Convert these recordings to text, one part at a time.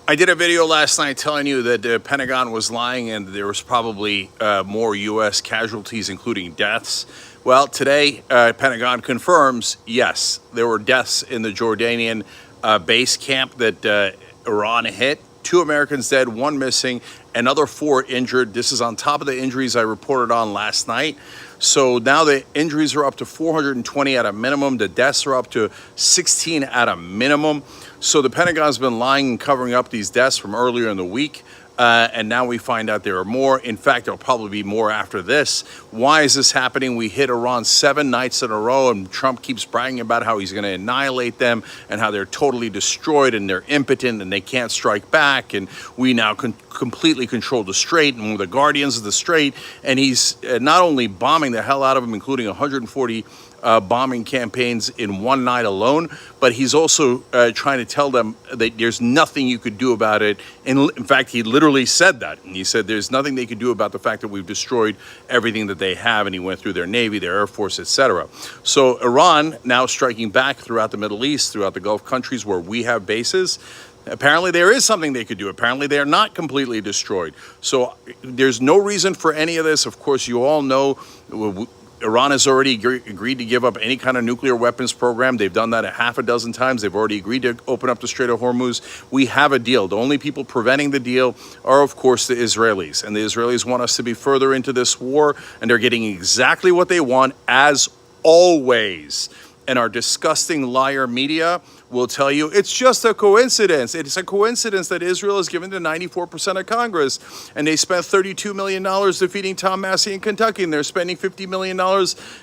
I did a video last night telling you that the Pentagon was lying and there was probably more U.S. casualties, including deaths. Well, today, Pentagon confirms, yes, there were deaths in the Jordanian base camp that Iran hit. 2 Americans dead, 1 missing, another 4 injured. This is on top of the injuries I reported on last night. So now the injuries are up to 420 at a minimum. The deaths are up to 16 at a minimum. So the Pentagon's been lying and covering up these deaths from earlier in the week. And now we find out there are more. In fact, there'll probably be more after this. Why is this happening? We hit Iran 7 nights in a row, and Trump keeps bragging about how he's going to annihilate them and how they're totally destroyed and they're impotent and they can't strike back. And we now completely control the Strait and we're the guardians of the Strait. And he's not only bombing the hell out of them, including 140 bombing campaigns in one night alone, but he's also trying to tell them that there's nothing you could do about it. And in fact, he literally said that. And he said there's nothing they could do about the fact that we've destroyed everything that they have. And he went through their Navy, their Air Force, etc. So Iran now striking back throughout the Middle East, throughout the Gulf countries where we have bases. Apparently there is something they could do. Apparently they're not completely destroyed. So there's no reason for any of this. Of course, you all know Iran has already agreed to give up any kind of nuclear weapons program. They've done that a half a dozen times. They've already agreed to open up the Strait of Hormuz. We have a deal. The only people preventing the deal are, of course, the Israelis. And the Israelis want us to be further into this war, and they're getting exactly what they want, as always. And our disgusting liar media will tell you it's just a coincidence. It's a coincidence that Israel is given to 94% of Congress, and they spent $32 million defeating Tom Massey in Kentucky, and they're spending $50 million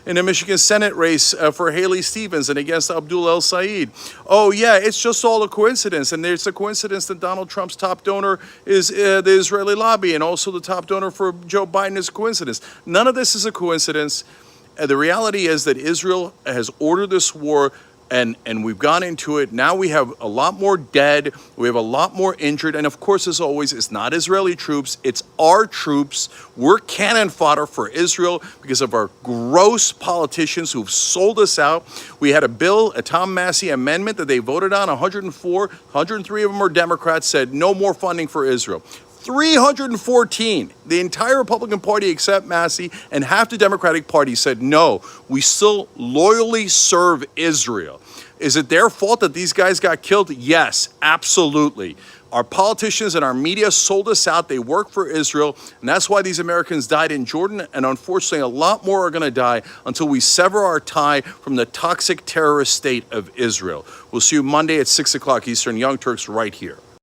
in the Michigan Senate race for Haley Stevens and against Abdul El Sayed. Oh yeah, it's just all a coincidence, and it's a coincidence that Donald Trump's top donor is the Israeli lobby, and also the top donor for Joe Biden is a coincidence. None of this is a coincidence. The reality is that Israel has ordered this war, and we've gone into it. Now we have a lot more dead. We have a lot more injured. And of course, as always, it's not Israeli troops. It's our troops. We're cannon fodder for Israel because of our gross politicians who've sold us out. We had a bill, a Tom Massey amendment that they voted on, 104, 103 of them are Democrats, said no more funding for Israel. 314, the entire Republican Party except Massey and half the Democratic Party said, no, we still loyally serve Israel. Is it their fault that these guys got killed? Yes, absolutely. Our politicians and our media sold us out. They work for Israel, and that's why these Americans died in Jordan, and unfortunately, a lot more are going to die until we sever our tie from the toxic terrorist state of Israel. We'll see you Monday at 6 o'clock Eastern. Young Turks right here.